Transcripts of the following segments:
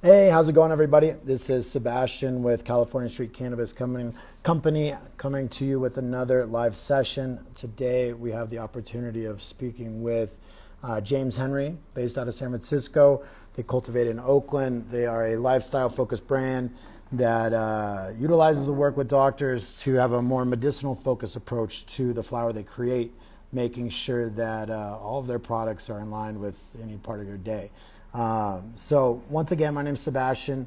Hey, how's it going, everybody? This is Sebastian with California Street Cannabis Company coming to you with another live session. Today, we have the opportunity of speaking with James Henry, based out of San Francisco. They cultivate in Oakland. They are a lifestyle-focused brand that utilizes the work with doctors to have a more medicinal-focused approach to the flower they create, making sure that all of their products are in line with any part of your day. So once again, my name's Sebastian.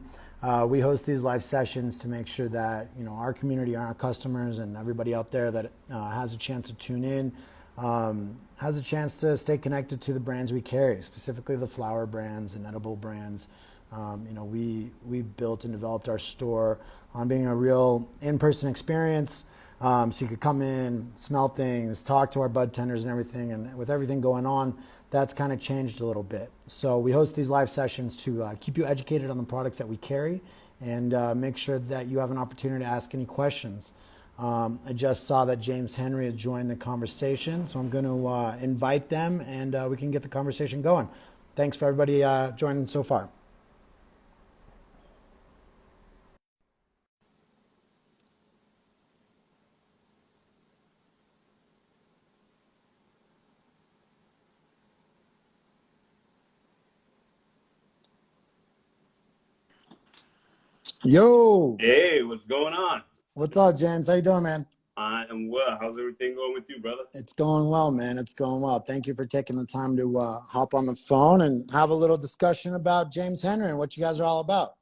We host these live sessions to make sure that our community, our customers, and everybody out there that has a chance to tune in has a chance to stay connected to the brands we carry, specifically the flower brands and edible brands. We built and developed our store on being a real in-person experience. So you could come in, smell things, talk to our bud tenders and everything. And with everything going on, that's kind of changed a little bit. So we host these live sessions to keep you educated on the products that we carry and make sure that you have an opportunity to ask any questions. I just saw that James Henry has joined the conversation, so I'm going to invite them and we can get the conversation going. Thanks for everybody joining so far. Yo, Hey, what's going on? what's up, James? How you doing, man? I am well. How's everything going with you, brother? It's going well, man. It's going well. Thank you for taking the time to hop on the phone and have a little discussion about James Henry and what you guys are all about.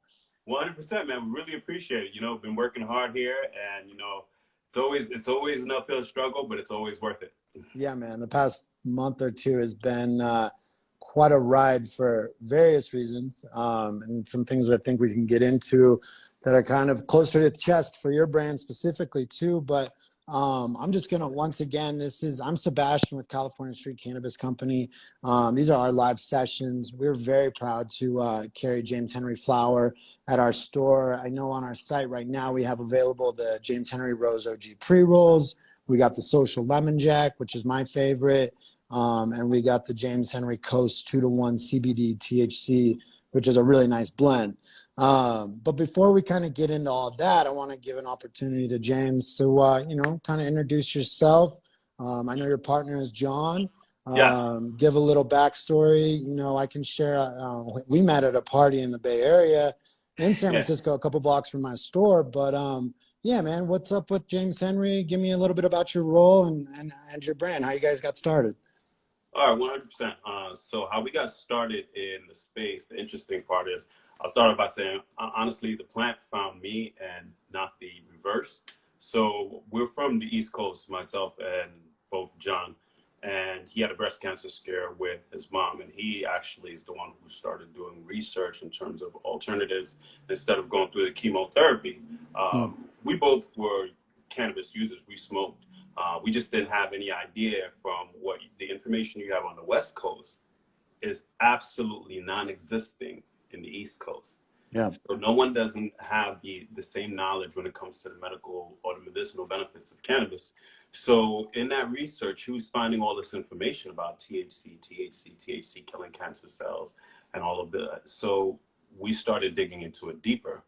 100%, man. We really appreciate it. Been working hard here, and it's always an uphill struggle, but it's always worth it. Yeah, man. The past month or two has been quite a ride for various reasons, and some things I think we can get into that are kind of closer to the chest for your brand specifically too. But I'm just gonna once again, I'm Sebastian with California Street Cannabis Company. These are our live sessions. We're very proud to carry James Henry flower at our store. I know on our site right now we have available the James Henry Rose OG pre rolls. We got the Social Lemon Jack, which is my favorite. And we got the James Henry Coast 2-to-1 CBD THC, which is a really nice blend. But before we kind of get into all that, I want to give an opportunity to James to, kind of introduce yourself. I know your partner is John. Yes. Give a little backstory. I can share. We met at a party in the Bay Area in San Yeah. Francisco, a couple blocks from my store. But yeah, man, what's up with James Henry? Give me a little bit about your role and your brand, how you guys got started. All right, 100%. So how we got started in the space, the interesting part is, I'll start off by saying, honestly, the plant found me and not the reverse. So we're from the East Coast, myself and both John, and he had a breast cancer scare with his mom, and he actually is the one who started doing research in terms of alternatives instead of going through the chemotherapy. Hmm. We both were cannabis users. We smoked. We just didn't have any idea from what the information you have on the West Coast is absolutely non-existing in the East Coast. Yeah. So no one doesn't have the same knowledge when it comes to the medical or the medicinal benefits of cannabis. So in that research, he was finding all this information about THC killing cancer cells and all of that. So we started digging into it deeper.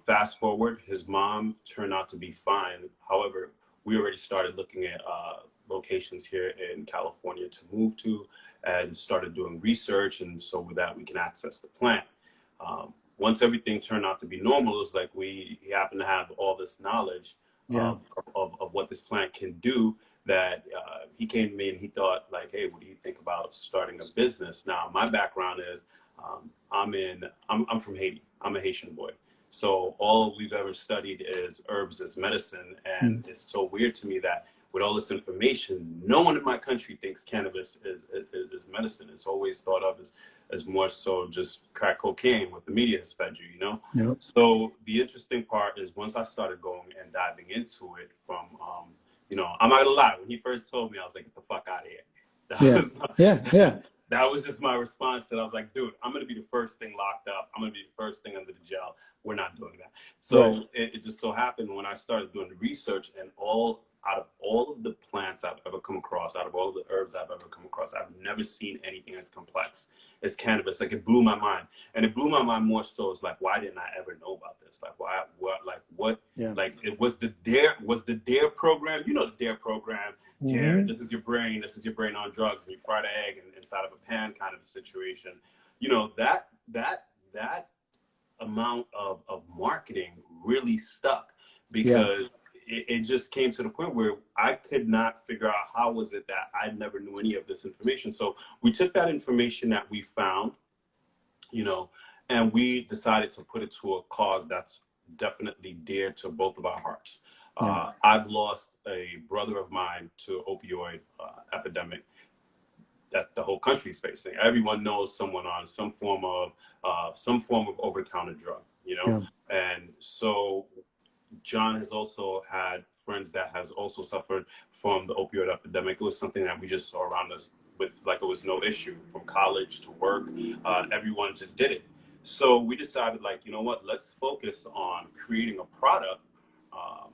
Fast forward, his mom turned out to be fine. However, we already started looking at locations here in California to move to and started doing research. And so with that, we can access the plant. Once everything turned out to be normal, it's like he happened to have all this knowledge Yeah. of what this plant can do that he came to me and he thought like, hey, what do you think about starting a business? Now, my background is I'm from Haiti. I'm a Haitian boy. So all we've ever studied is herbs as medicine. And Hmm. it's so weird to me that with all this information, no one in my country thinks cannabis is medicine. It's always thought of as more so just crack cocaine, what the media has fed you, you know? Yep. So the interesting part is once I started going and diving into it from, I'm not gonna lie, when he first told me, I was like, get the fuck out of here. That Yeah. was my, Yeah. Yeah. That was just my response. And I was like, dude, I'm going to be the first thing locked up. I'm going to be the first thing under the jail. We're not doing that. Right. So it just so happened when I started doing the research, and out of all of the plants I've ever come across, out of all of the herbs I've ever come across, I've never seen anything as complex as cannabis. Like, it blew my mind. And it blew my mind more so. It's like, why didn't I ever know about this? Like, why, what, Yeah. like, it was the DARE program. You know, the DARE program. Yeah, Hmm. this is your brain on drugs, and you fry the egg inside of a pan kind of a situation. You know, that amount of marketing really stuck, Yeah. because it just came to the point where I could not figure out how was it that I never knew any of this information. So we took that information that we found, you know, and we decided to put it to a cause that's definitely dear to both of our hearts. Yeah. I've lost a brother of mine to opioid epidemic that the whole country is facing. Everyone knows someone on some form of over-the-counter drug, you know, Yeah. and so John has also had friends that has also suffered from the opioid epidemic. It was something that we just saw around us with, like, it was no issue from college to work. Everyone just did it. So we decided, like, you know what, let's focus on creating a product um,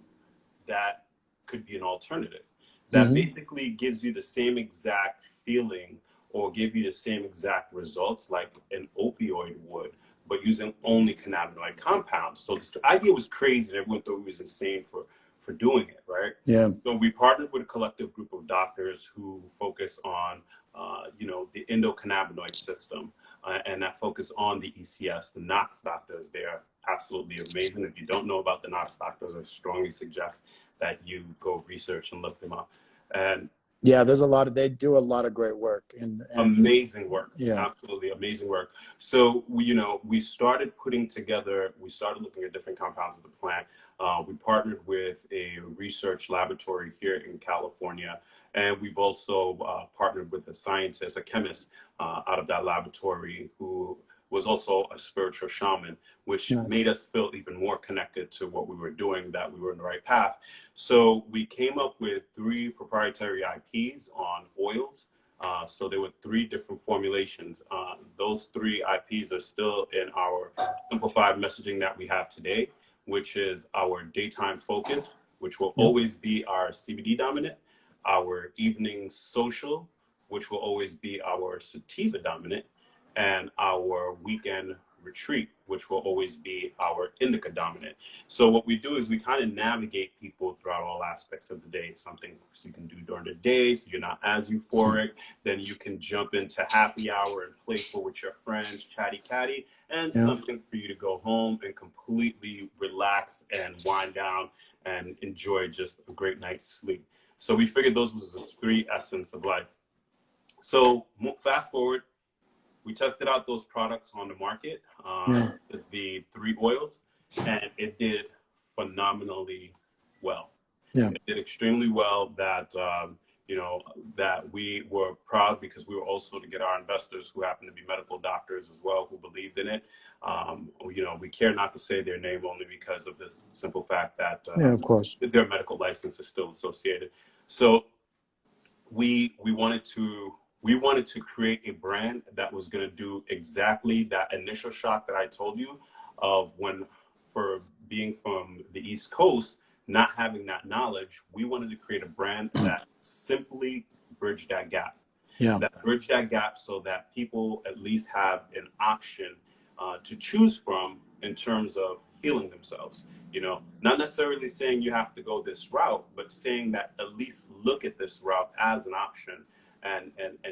that could be an alternative that Hmm. basically gives you the same exact feeling or give you the same exact results like an opioid would, but using only cannabinoid compounds. So the idea was crazy, and everyone thought it was insane for doing it, right? Yeah. So we partnered with a collective group of doctors who focus on, you know, the endocannabinoid system, and that focus on the ECS, the Knox doctors. They're absolutely amazing. If you don't know about the Knox doctors, I strongly suggest that you go research and look them up. And Yeah. There's a lot of, they do a lot of great work, and amazing work, yeah. absolutely amazing work. So you know, we started looking at different compounds of the plant. We partnered with a research laboratory here in California, and we've also partnered with a scientist, a chemist out of that laboratory, who was also a spiritual shaman, which Nice. made us feel even more connected to what we were doing, that we were in the right path. So we came up with 3 proprietary IPs on oils. So there were 3 different formulations. Those 3 IPs are still in our simplified messaging that we have today, which is our daytime focus, which will Yep. always be our CBD dominant, our evening social, which will always be our sativa dominant, and our weekend retreat, which will always be our indica dominant. So what we do is we kind of navigate people throughout all aspects of the day. Something so you can do during the day, so you're not as euphoric. Then you can jump into happy hour and playful with your friends, chatty catty, and Yeah. something for you to go home and completely relax and wind down and enjoy just a great night's sleep. So we figured those was the 3 essence of life. So fast forward, we tested out those products on the market, Yeah. the 3 oils, and it did phenomenally well. Yeah. It did extremely well. That you know, that we were proud, because we were also to get our investors, who happen to be medical doctors as well, who believed in it. You know, we care not to say their name, only because of this simple fact that Yeah. Of course. their medical license is still associated. So we wanted to create a brand that was going to do exactly that initial shock that I told you of, when, for being from the East Coast, not having that knowledge. We wanted to create a brand that simply bridged that gap, Yeah. so that people at least have an option to choose from in terms of healing themselves. You know, not necessarily saying you have to go this route, but saying that at least look at this route as an option, and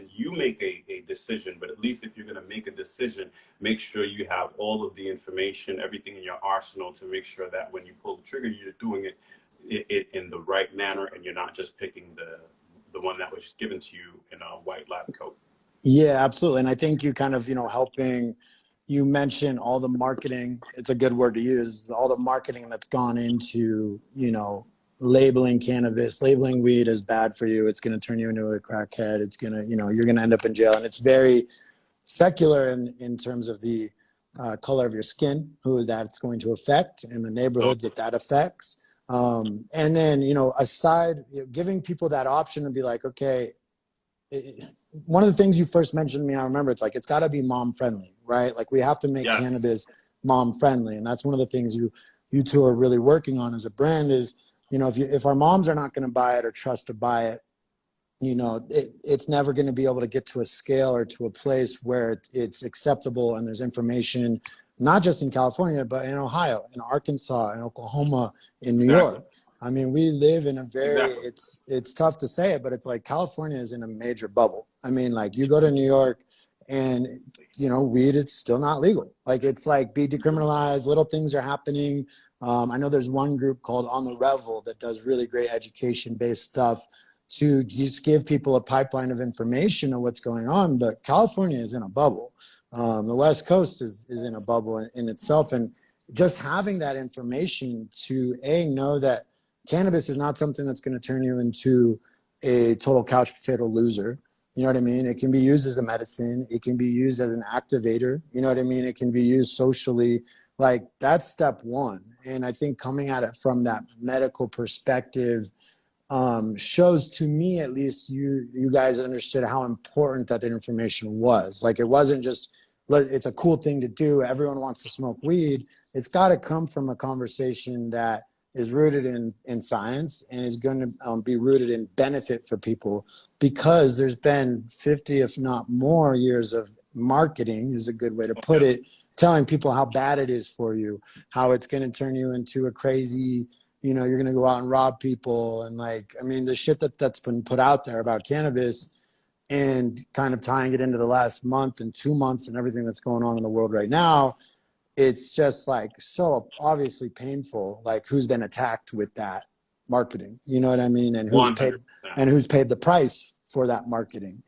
you make a decision. But at least if you're going to make a decision, make sure you have all of the information, everything in your arsenal, to make sure that when you pull the trigger, you're doing it in the right manner, and you're not just picking the one that was given to you in a white lab coat. Yeah, absolutely. And I think you kind of, helping, you mention all the marketing, it's a good word to use, all the marketing that's gone into, labeling cannabis, labeling weed as bad for you. It's going to turn you into a crackhead. It's going to, you're going to end up in jail. And it's very secular in terms of the color of your skin, who that's going to affect, and the So neighborhoods that affects. And then, aside, giving people that option to be like, okay, one of the things you first mentioned to me, I remember it's like, it's got to be mom friendly, right? Like we have to make Yes, cannabis mom friendly. And that's one of the things you two are really working on as a brand is, if our moms are not going to buy it or trust to buy it, it's never going to be able to get to a scale or to a place where it's acceptable and there's information, not just in California, but in Ohio, in Arkansas, in Oklahoma, in New exactly, York. I mean, we live in a very, exactly. it's tough to say it, but it's like California is in a major bubble. I mean, like you go to New York and, weed, it's still not legal. Like it's like be decriminalized, little things are happening. I know there's one group called On the Revel that does really great education based stuff to just give people a pipeline of information of what's going on. But California is in a bubble. The West Coast is in a bubble in itself. And just having that information to know that cannabis is not something that's going to turn you into a total couch potato loser. You know what I mean? It can be used as a medicine. It can be used as an activator. You know what I mean? It can be used socially. Like that's step one. And I think coming at it from that medical perspective shows to me at least you guys understood how important that information was. Like it wasn't just it's a cool thing to do, everyone wants to smoke weed. It's got to come from a conversation that is rooted in science and is going to be rooted in benefit for people, because there's been 50 if not more years of marketing is a good way to Oh, put yes. it, telling people how bad it is for you, how it's going to turn you into a crazy, you're going to go out and rob people. And like, I mean, the shit that's been put out there about cannabis and kind of tying it into the last month and 2 months and everything that's going on in the world right now, it's just like so obviously painful, like who's been attacked with that marketing, you know what I mean? And who's paid 100%. the price for that marketing.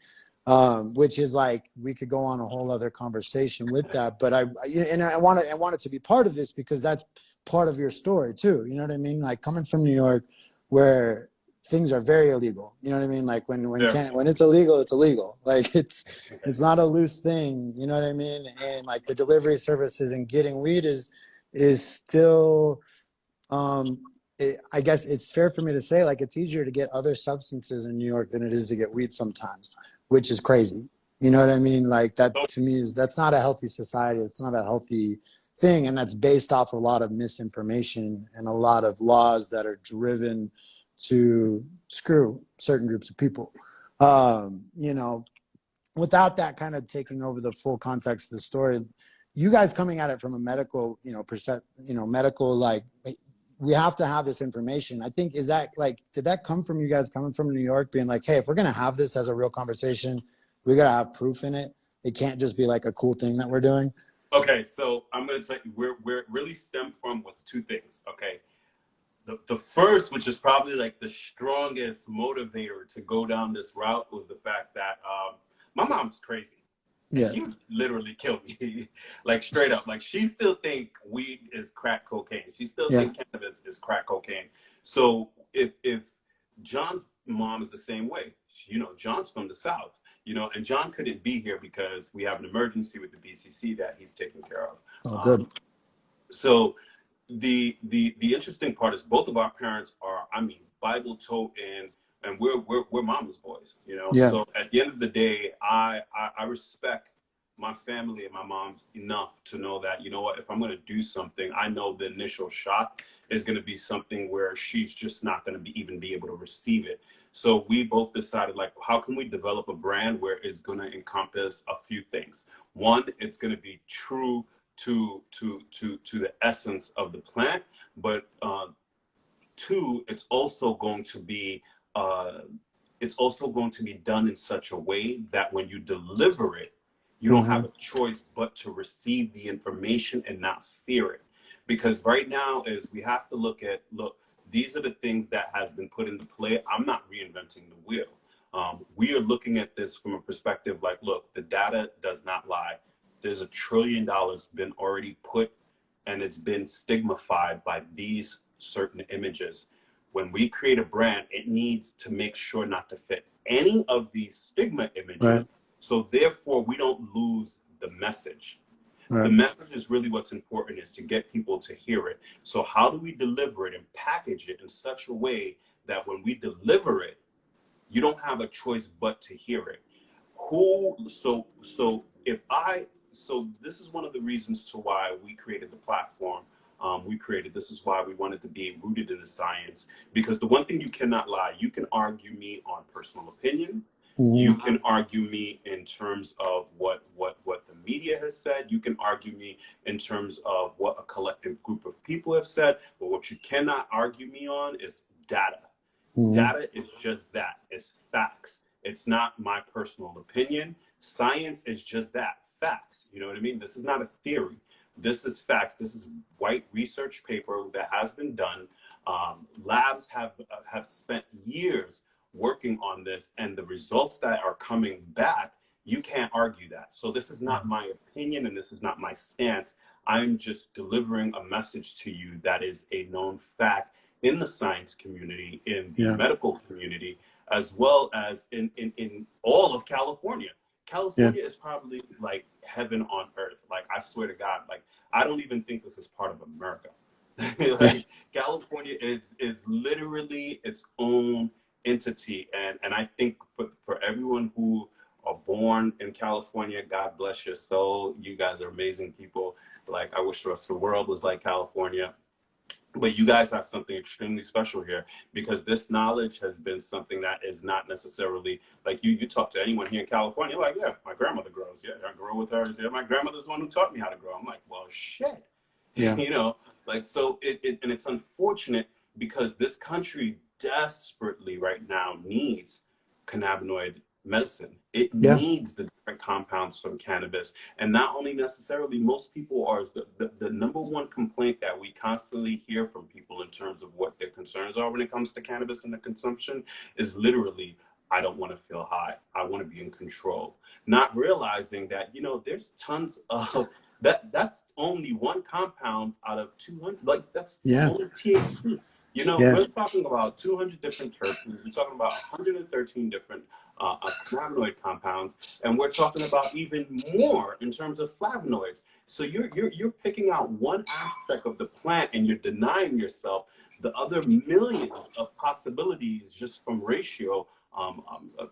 Which is like, we could go on a whole other conversation with that, but I want it to be part of this because that's part of your story too. You know what I mean? Like coming from New York, where things are very illegal. You know what I mean? Like Yeah. when it's illegal, it's illegal. Like it's not a loose thing. You know what I mean? And like the delivery services and getting weed is still I guess it's fair for me to say, like, it's easier to get other substances in New York than it is to get weed sometimes, which is crazy. You know what I mean? Like that So, to me that's not a healthy society. It's not a healthy thing. And that's based off a lot of misinformation and a lot of laws that are driven to screw certain groups of people. You know, without that kind of taking over the full context of the story, you guys coming at it from a medical, medical, like, we have to have this information. I think, is that like, did that come from you guys coming from New York being like, hey, if we're going to have this as a real conversation, we got to have proof in it. It can't just be like a cool thing that we're doing. okay, so I'm going to tell you where it really stemmed from was two things. Okay. The first, which is probably like the strongest motivator to go down this route, was the fact that my mom's crazy. And Yeah. she would literally kill me, like straight up. Like she still think weed is crack cocaine. She still Yeah. think cannabis is crack cocaine. So if John's mom is the same way, John's from the South, and John couldn't be here because we have an emergency with the BCC that he's taking care of. Oh, good. So the interesting part is both of our parents are, I mean, Bible toting, and we're mama's boys, Yeah. So at the end of the day, I respect my family and my mom's enough to know that, you know what, if I'm going to do something, I know the initial shot is going to be something where she's just not going to even be able to receive it. So we both decided, like, how can we develop a brand where it's going to encompass a few things? One, it's going to be true to the essence of the plant, but two, it's also going to be done in such a way that when you deliver it, you don't Mm-hmm. have a choice but to receive the information and not fear it. Because right now is we have to look, these are the things that has been put into play. I'm not reinventing the wheel. We are looking at this from a perspective like, look, the data does not lie. There's $1 trillion been already put, and it's been stigmatized by these certain images. When we create a brand, it needs to make sure not to fit any of these stigma images. Right. So therefore, we don't lose the message. The Right. message is really what's important, is to get people to hear it. So how do we deliver it and package it in such a way that when we deliver it, you don't have a choice but to hear it? So if I, so this is one of the reasons to why we created the platform. This is why we wanted to be rooted in the science, because the one thing you cannot lie, you can argue me on personal opinion. You Mm-hmm. can argue me in terms of what the media has said. You can argue me in terms of what a collective group of people have said. But what you cannot argue me on is data. Mm-hmm. Data is just that. It's facts. It's not my personal opinion. Science is just that, facts. You know what I mean? This is not a theory. This is facts. This is white research paper that has been done. Labs have spent years working on this, and the results that are coming back, you can't argue that. So this is Yeah. not my opinion, and this is not my stance. I'm just delivering a message to you that is a known fact in the science community, in the Yeah. medical community, as well as in all of California. Yeah. California is probably like heaven on earth. Like, I swear to God, like, I don't even think this is part of America. Yeah. Like, California is literally its own entity. And I think for everyone who are born in California, God bless your soul. You guys are amazing people. Like, I wish the rest of the world was like California. But you guys have something extremely special here, because this knowledge has been something that is not necessarily like you talk to anyone here in California, like, yeah, my grandmother grows. Yeah, I grew with her. Yeah, my grandmother's the one who taught me how to grow. I'm like, well, shit. Yeah. You know, like, so and it's unfortunate because this country desperately right now needs cannabinoid medicine. It Yeah. needs the different compounds from cannabis. And not only necessarily, most people are, the number one complaint that we constantly hear from people in terms of what their concerns are when it comes to cannabis and the consumption is literally, I don't want to feel high. I want to be in control. Not realizing that, there's tons of that's only one compound out of 200. Like, that's Yeah. only THC. Yeah. We're talking about 200 different terpenes. We're talking about 113 different cannabinoid compounds, and we're talking about even more in terms of flavonoids. So you're picking out one aspect of the plant, and you're denying yourself the other millions of possibilities just from ratio of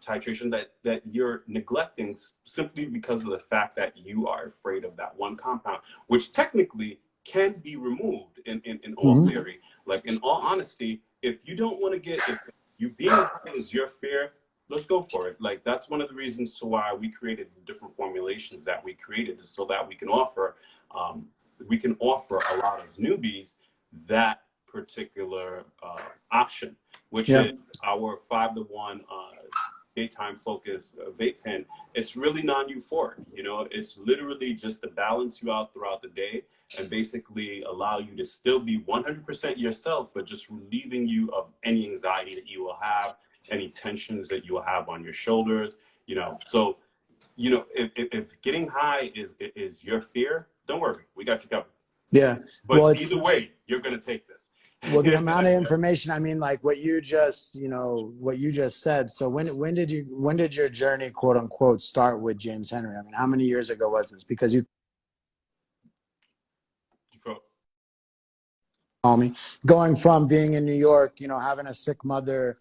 titration that you're neglecting simply because of the fact that you are afraid of that one compound, which technically can be removed in all Mm-hmm. theory. Like, in all honesty, if you don't want to if you being afraid is your fear, let's go for it. Like, that's one of the reasons to why we created the different formulations that we created, is so that um, we can offer a lot of newbies that particular option, which Yeah. is our 5-to-1 daytime focus vape pen. It's really non-euphoric. It's literally just to balance you out throughout the day and basically allow you to still be 100% yourself, but just relieving you of any anxiety that you will have, any tensions that you will have on your shoulders. So if getting high is your fear, don't worry, we got you covered. Yeah. But Well, either way, you're gonna take this. well, the amount of information, I mean, like what you just, what you just said. So when did your journey, quote unquote, start with James Henry? I mean, how many years ago was this? Because you call me, going from being in New York, having a sick mother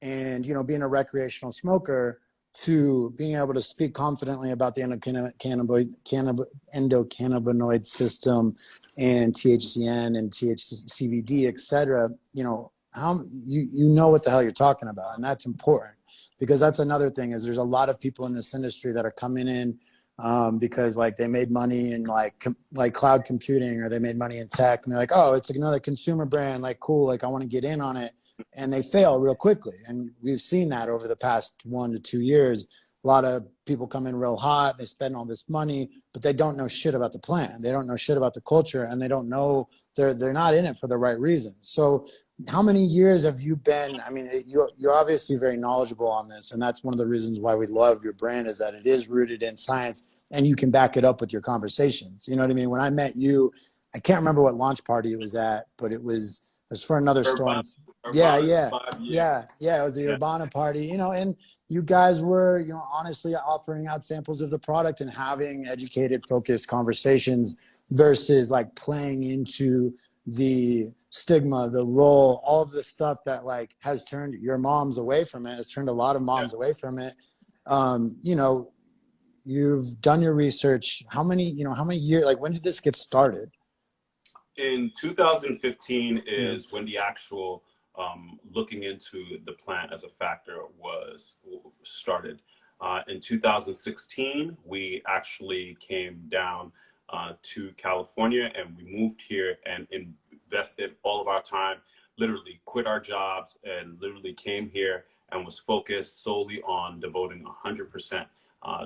and, being a recreational smoker, to being able to speak confidently about the endocannabinoid system and THCN and THCVD, et cetera, how you know what the hell you're talking about. And that's important, because that's another thing, is there's a lot of people in this industry that are coming in because like they made money in like cloud computing, or they made money in tech, and they're like, oh, it's another consumer brand, like cool, like I want to get in on it, and they fail real quickly. And we've seen that over the past 1 to 2 years. A lot of people come in real hot, they spend all this money, but they don't know shit about the plant, they don't know shit about the culture, and they don't know, they're not in it for the right reasons. So how many years have you been, I mean, you're obviously very knowledgeable on this, and that's one of the reasons why we love your brand, is that it is rooted in science, and you can back it up with your conversations. You know what I mean? When I met you, I can't remember what launch party it was at, but it was for another store. Urbana, Yeah, Urbana's yeah, 5 years. yeah. It was the Yeah. Urbana party, and you guys were, honestly offering out samples of the product and having educated, focused conversations, versus like playing into the stigma, the role, all of the stuff that like has turned your moms away from it, has turned a lot of Yeah. moms away from it. You know, you've done your research. How many years, like when did this get started? In 2015 Yeah. is when the actual looking into the plant as a factor was started. In 2016, we actually came down to California and we moved here and invested all of our time, literally quit our jobs and literally came here and was focused solely on devoting 100%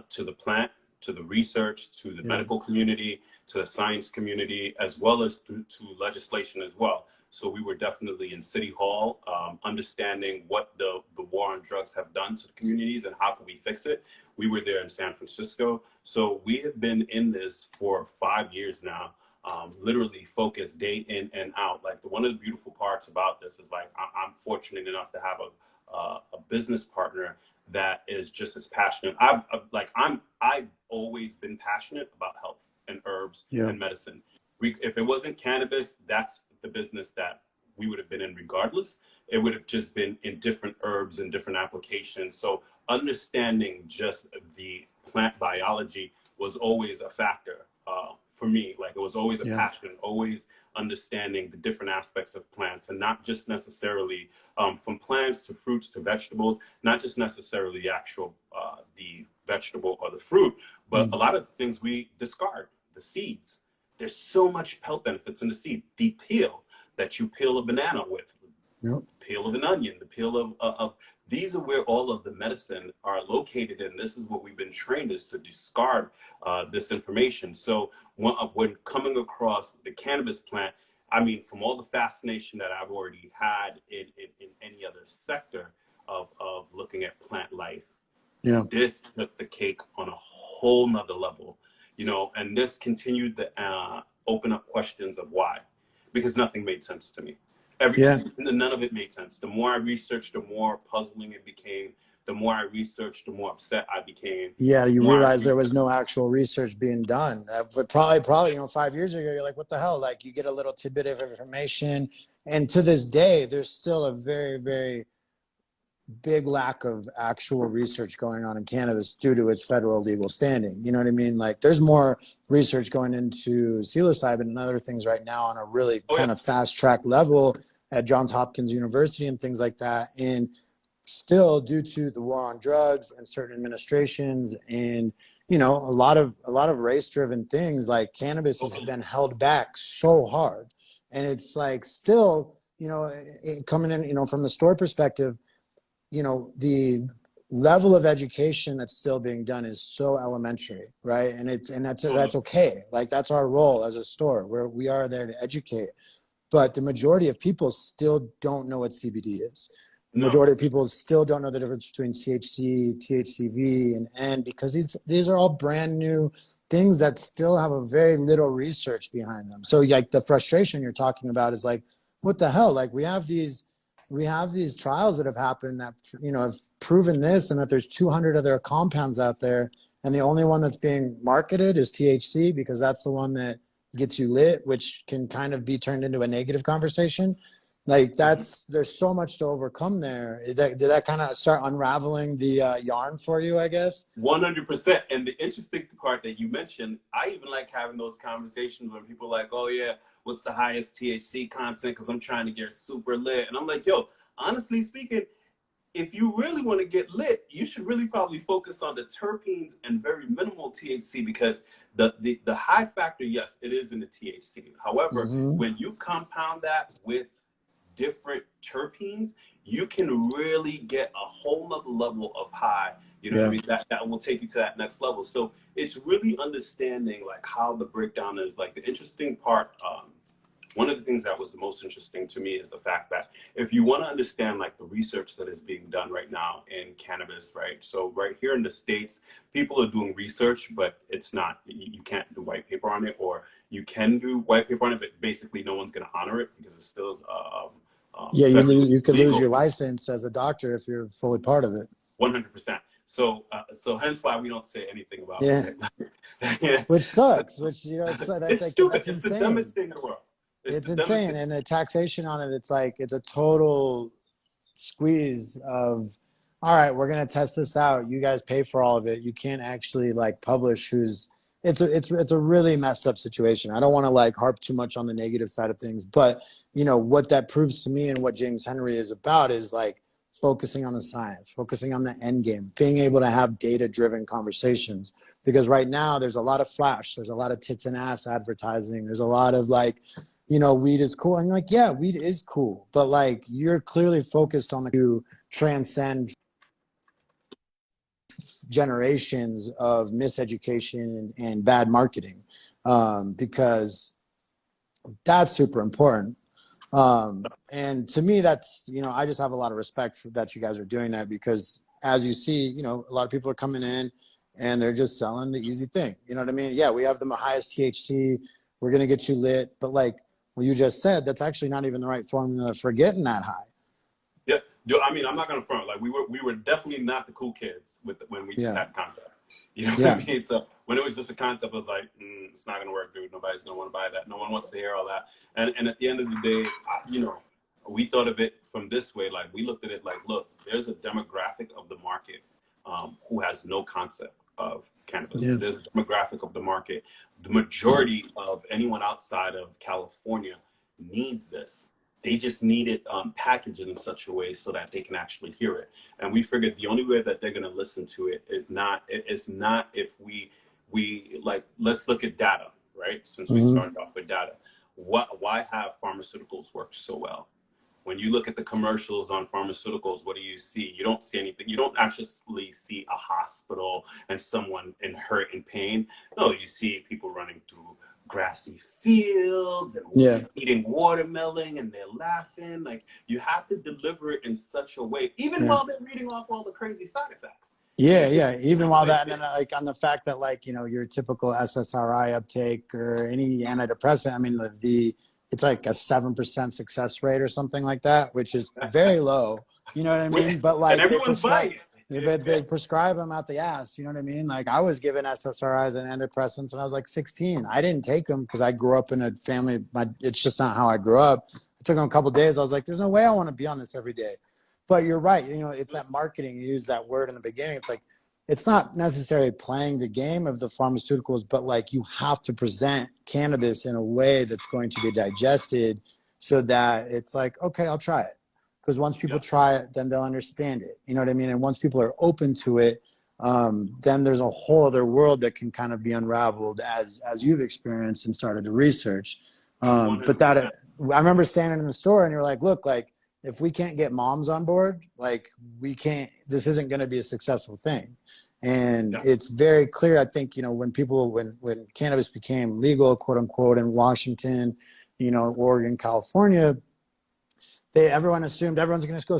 to the plant, to the research, to the Yeah. medical community, to the science community, as well as to legislation as well. So we were definitely in City Hall, understanding what the war on drugs have done to the communities and how can we fix it. We were there in San Francisco. So we have been in this for 5 years now, literally focused day in and out. Like one of the beautiful parts about this is like I'm fortunate enough to have a business partner that is just as passionate. I've always been passionate about health and herbs Yeah. and medicine. If it wasn't cannabis, that's the business that we would have been in regardless. It would have just been in different herbs and different applications. So understanding just the plant biology was always a factor for me. Like it was always a Yeah. passion, always understanding the different aspects of plants and not just necessarily from plants to fruits to vegetables, not just necessarily the actual the vegetable or the fruit, but a Mm. lot of things we discard, the seeds. There's so much health benefits in the seed. The peel that you peel a banana with, Yep. peel of an onion, the peel of these are where all of the medicine are located, and this is what we've been trained is to discard this information. So when coming across the cannabis plant, I mean, from all the fascination that I've already had in any other sector of looking at plant life, Yeah. this took the cake on a whole nother level, and this continued to open up questions of why, because nothing made sense to me. Yeah. None of it made sense. The more I researched, the more puzzling it became. The more I researched, the more upset I became. Yeah. The You more I realize there was researched, no actual research being done. But probably, 5 years ago, you're like, what the hell? Like you get a little tidbit of information. And to this day, there's still a very, very big lack of actual research going on in cannabis due to its federal legal standing. You know what I mean? Like there's more research going into psilocybin and other things right now on a really oh yeah, kind of fast track level at Johns Hopkins University and things like that. And still due to the war on drugs and certain administrations and a lot of race driven things, like cannabis has totally. been held back so hard. And it's like still, coming in, from the store perspective, the level of education that's still being done is so elementary, right? And that's Totally. okay. Like that's our role as a store, where we are there to educate. But the majority of people still don't know what CBD is. The No. majority of people still don't know the difference between THC, THCV, and N, because these are all brand new things that still have a very little research behind them. So like the frustration you're talking about is like, what the hell? Like we have these trials that have happened that have proven this, and that there's 200 other compounds out there, and the only one that's being marketed is THC because that's the one that gets you lit, which can kind of be turned into a negative conversation. Like there's so much to overcome there. Did that kind of start unraveling the yarn for you, I guess? 100%. And the interesting part that you mentioned, I even like having those conversations when people are like, oh, yeah, what's the highest THC content? Because I'm trying to get super lit. And I'm like, yo, honestly speaking, if you really want to get lit, you should really probably focus on the terpenes and very minimal THC because the high factor, yes, it is in the THC. However, Mm-hmm. when you compound that with different terpenes, you can really get a whole nother level of high. You know what I Yeah. mean? That will take you to that next level. So it's really understanding like how the breakdown is. Like the interesting part, one of the things that was the most interesting to me is the fact that if you want to understand like the research that is being done right now in cannabis, right? So right here in the States, people are doing research, but it's not, you can't do white paper on it, or you can do white paper on it, but basically no one's going to honor it because it still is Yeah, federally you could lose legal. your license as a doctor if you're fully part of it. 100%. So hence why we don't say anything about Yeah, it. which So, sucks. Which it's like it's stupid. that's It's the dumbest insane. thing in the world. It's It's the dumbest insane, thing. and the taxation on it, it's like it's a total squeeze of all right, we're gonna test this out. You guys pay for all of it. You can't actually like publish who's it's a really messed up situation. I don't want to like harp too much on the negative side of things, but you know what that proves to me and what James Henry is about is like focusing on the science, focusing on the end game, being able to have data driven conversations. Because right now there's a lot of flash, there's a lot of tits and ass advertising, there's a lot of like, you know, weed is cool. And like, yeah, weed is cool, but like you're clearly focused on the to transcend generations of miseducation and bad marketing, because that's super important. And to me, that's, you know, I just have a lot of respect for that you guys are doing that because as you see, you know, a lot of people are coming in and they're just selling the easy thing. You know what I mean? Yeah, we have the highest THC. We're going to get you lit. But like what you just said, that's actually not even the right formula for getting that high. Yeah, I mean, I'm not gonna front. Like we were definitely not the cool kids when we just Yeah. had concept. You know what I Yeah. mean? So when it was just a concept, I was like, it's not gonna work, dude. Nobody's gonna want to buy that. No one wants to hear all that. And at the end of the day, you know, we thought of it from this way. Like we looked at it like, look, there's a demographic of the market who has no concept of cannabis. Yeah. There's a demographic of the market. The majority of anyone outside of California needs this. They just need it packaged in such a way so that they can actually hear it. And we figured the only way that they're going to listen to it is not. It's not if we like. Let's look at data, right? Since we Mm-hmm. started off with data, why have pharmaceuticals worked so well? When you look at the commercials on pharmaceuticals, what do you see? You don't see anything. You don't actually see a hospital and someone in hurt and pain. No, you see people running through grassy fields and Yeah. eating watermelon and they're laughing. Like you have to deliver it in such a way, even Yeah. while they're reading off all the crazy side effects. Yeah, yeah. Even while that, and then like on the fact that like, you know, your typical SSRI uptake or any antidepressant, I mean, it's like a 7% success rate or something like that, which is very low. You know what I mean? But And like everyone's buying it. they prescribe them out the ass. You know what I mean? Like I was given SSRIs and antidepressants when I was like 16. I didn't take them because I grew up in a family. It's just not how I grew up. I took them a couple of days. I was like, there's no way I want to be on this every day. But you're right. You know, it's that marketing. You used that word in the beginning. It's like, it's not necessarily playing the game of the pharmaceuticals, but like you have to present cannabis in a way that's going to be digested so that it's like, okay, I'll try it. Because once people try it, then they'll understand it. You know what I mean? And once people are open to it, then there's a whole other world that can kind of be unraveled as you've experienced and started to research. But that I remember standing in the store and you're like, look, like if we can't get moms on board, like we can't, this isn't going to be a successful thing. And it's very clear, I think, you know, when cannabis became legal, quote unquote, in Washington, you know, Oregon, California, everyone assumed everyone's going to go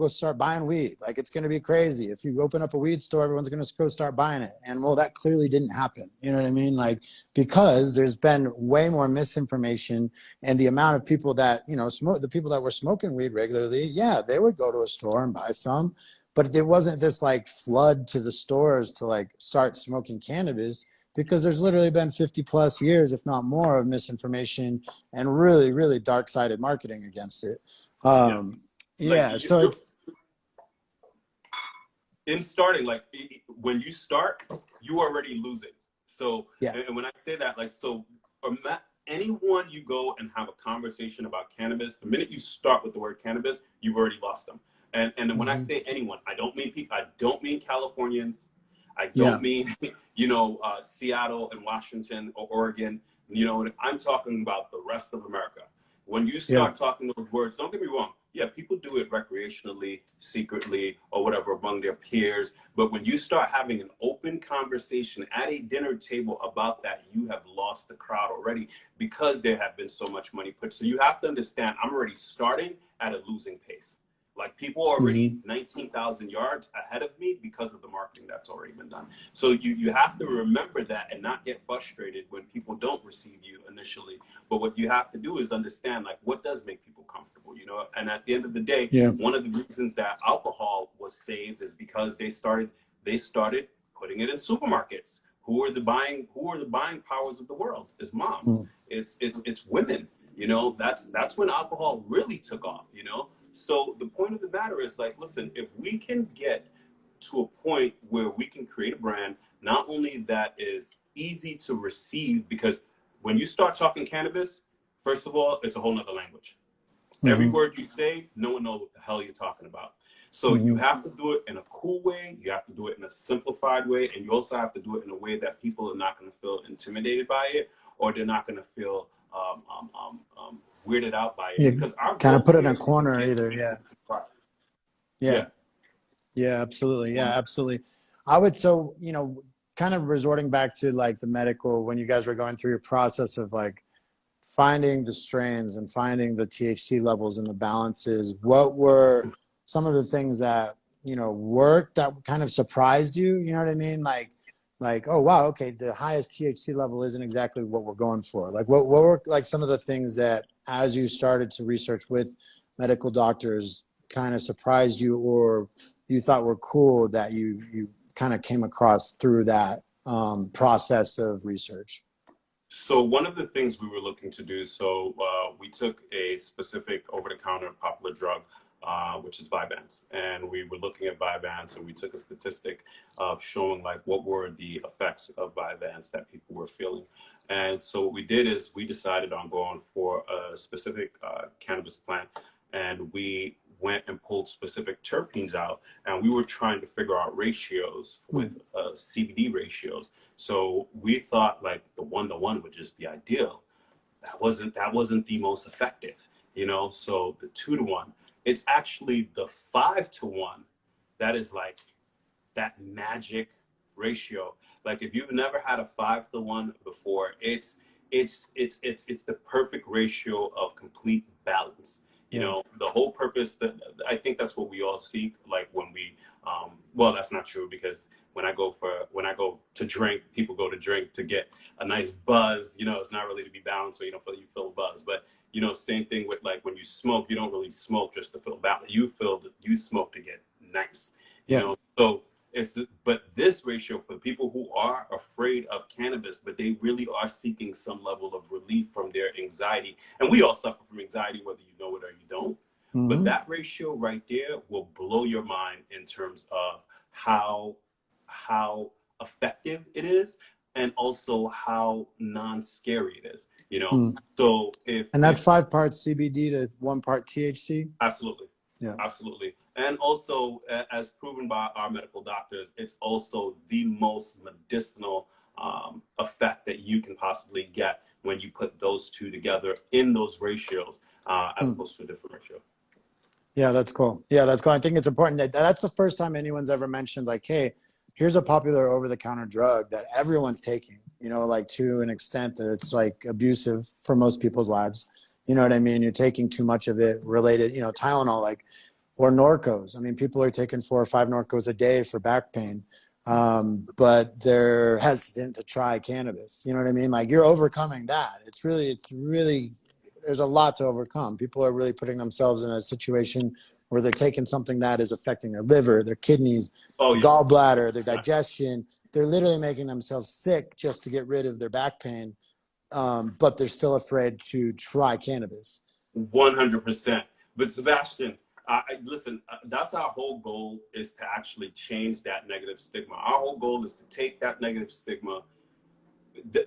start buying weed. Like it's going to be crazy. If you open up a weed store, everyone's going to go start buying it. And well, that clearly didn't happen. You know what I mean? Like, because there's been way more misinformation and the amount of people that, you know, the people that were smoking weed regularly, yeah, they would go to a store and buy some, but it wasn't this like flood to the stores to like start smoking cannabis, because there's literally been 50 plus years, if not more, of misinformation and really, really dark-sided marketing against it. Like So it's in starting, like when you start, you already lose it. So, yeah, and when I say that, like, so anyone you go and have a conversation about cannabis, the minute you start with the word cannabis, you've already lost them. And when I say anyone, I don't mean people. I don't mean Californians. I yeah, don't mean you know Seattle and Washington or Oregon. You know, I'm talking about the rest of America. When you yeah, start talking those words, don't get me wrong. Yeah, people do it recreationally, secretly, or whatever among their peers. But when you start having an open conversation at a dinner table about that, you have lost the crowd already because there have been so much money put. So you have to understand, I'm already starting at a losing pace. Like people are already 19,000 yards ahead of me because of the marketing that's already been done. So you have to remember that and not get frustrated when people don't receive you initially. But what you have to do is understand like what does make people comfortable, you know? And at the end of the day, one of the reasons that alcohol was saved is because they started putting it in supermarkets. Who are the buying powers of the world? It's moms. It's women. You know, that's when alcohol really took off, you know. So the point of the matter is like, listen, if we can get to a point where we can create a brand, not only that is easy to receive, because when you start talking cannabis, first of all, it's a whole nother language. Every Hmm. word you say, no one knows what the hell you're talking about. So you Hmm. have to do it in a cool way. You have to do it in a simplified way. And you also have to do it in a way that people are not going to feel intimidated by it, or they're not going to feel weirded out by it. Yeah, Because our kind of goal put it in here a is to corner get either. Yeah. people to try. Yeah. Yeah. Yeah, absolutely. Yeah, One, absolutely. I would, so, kind of resorting back to like the medical, when you guys were going through your process of like finding the strains and finding the THC levels and the balances, what were some of the things that, worked that kind of surprised you? You know what I mean? Like, oh wow, okay, the highest THC level isn't exactly what we're going for. Like what were like some of the things that as you started to research with medical doctors kind of surprised you or you thought were cool that you kind of came across through that process of research? So one of the things we were looking to do, so we took a specific over-the-counter popular drug, which is Vyvanse, and we were looking at Vyvanse, and we took a statistic of showing like what were the effects of Vyvanse that people were feeling. And so what we did is we decided on going for a specific cannabis plant, and we went and pulled specific terpenes out, and we were trying to figure out ratios with Hmm. CBD ratios. So we thought like the 1-to-1 would just be ideal. That wasn't the most effective, So the 2-to-1, it's actually the 5-to-1 that is like that magic ratio. Like if you've never had a 5-to-1 before, it's the perfect ratio of complete balance. Yeah. The whole purpose that I think that's what we all seek. Like when we, well, that's not true because when I go to drink, people go to drink to get a nice buzz. It's not really to be balanced, so you feel a buzz. But same thing with like when you smoke, you don't really smoke just to feel balanced. You smoke to get nice. Yeah. So but this ratio for people who are afraid of cannabis, but they really are seeking some level of relief from their anxiety. And we all suffer from anxiety, whether you know it or you don't. But Hmm. that ratio right there will blow your mind in terms of how effective it is and also how non-scary it is, So And that's if 5 parts CBD to 1 part THC. absolutely. Yeah. Absolutely. And also, as proven by our medical doctors, it's also the most medicinal effect that you can possibly get when you put those two together in those ratios, as Hmm. opposed to a different ratio. Yeah, that's cool. Yeah, that's cool. I think it's important that that's the first time anyone's ever mentioned like, hey, here's a popular over-the-counter drug that everyone's taking, like to an extent that it's like abusive for most people's lives. You know what I mean? You're taking too much of it related, Tylenol, like, or Norcos. I mean, people are taking 4 or 5 Norcos a day for back pain, but they're hesitant to try cannabis. You know what I mean? Like you're overcoming that. It's really, there's a lot to overcome. People are really putting themselves in a situation where they're taking something that is affecting their liver, their kidneys, Oh their yeah, gallbladder, their 100%. digestion. They're literally making themselves sick just to get rid of their back pain, but they're still afraid to try cannabis. 100%. But Sebastian, listen, that's our whole goal is to actually change that negative stigma. Our whole goal is to take that negative stigma.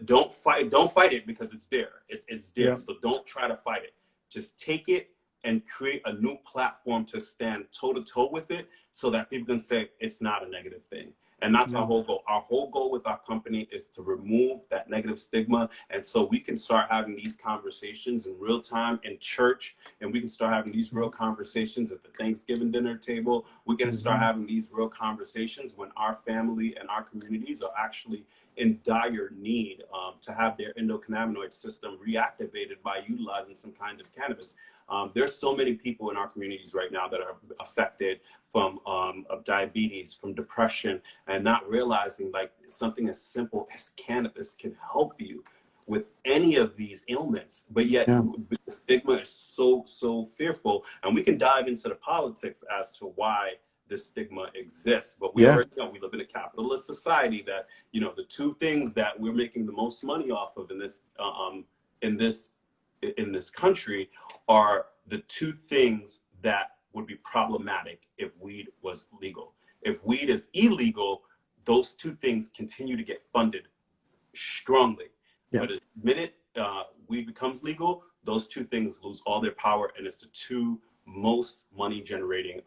Don't fight it because it's there. It's there. Yeah. So don't try to fight it. Just take it and create a new platform to stand toe to toe with it so that people can say it's not a negative thing. And that's our Yeah. whole goal. Our whole goal with our company is to remove that negative stigma. And so we can start having these conversations in real time in church, and we can start having these real conversations at the Thanksgiving dinner table. We can start Mm-hmm. having these real conversations when our family and our communities are actually in dire need to have their endocannabinoid system reactivated by utilizing some kind of cannabis. There's so many people in our communities right now that are affected from of diabetes, from depression, and not realizing like something as simple as cannabis can help you with any of these ailments. But yet Yeah. the stigma is so fearful, and we can dive into the politics as to why this stigma exists. But we Yeah. already know we live in a capitalist society that the two things that we're making the most money off of in this in this country are the two things that would be problematic if weed was legal. If weed is illegal, those two things continue to get funded strongly. Yeah. But the minute weed becomes legal, those two things lose all their power, and it's the two most money generating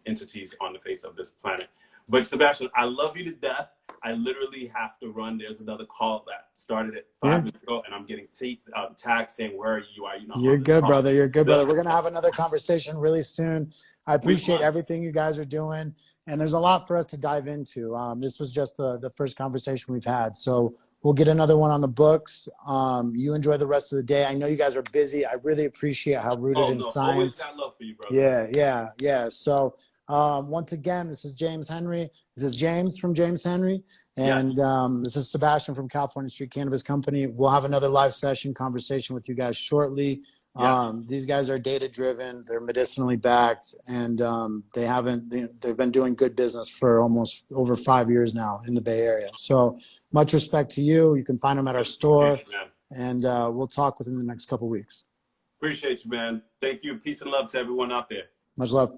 entities on the face of this planet. But Sebastian, I love you to death. I literally have to run. There's another call that started at 5 minutes ago, and I'm getting tagged saying, "Where are you? Are you not?" You're good, call? brother. You're good, brother. We're going to have another conversation really soon. I appreciate everything you guys are doing. And there's a lot for us to dive into. This was just the first conversation we've had. So we'll get another one on the books. You enjoy the rest of the day. I know you guys are busy. I really appreciate how rooted in science. Always got love for you, brother. Yeah. So once again, this is James Henry. This is James from James Henry. And this is Sebastian from California Street Cannabis Company. We'll have another live session conversation with you guys shortly. These guys are data driven, they're medicinally backed, and they've been doing good business for almost over 5 years now in the Bay Area. So much respect to you. You can find them at our store, and we'll talk within the next couple of weeks. Appreciate you, man. Thank you. Peace and love to everyone out there. Much love.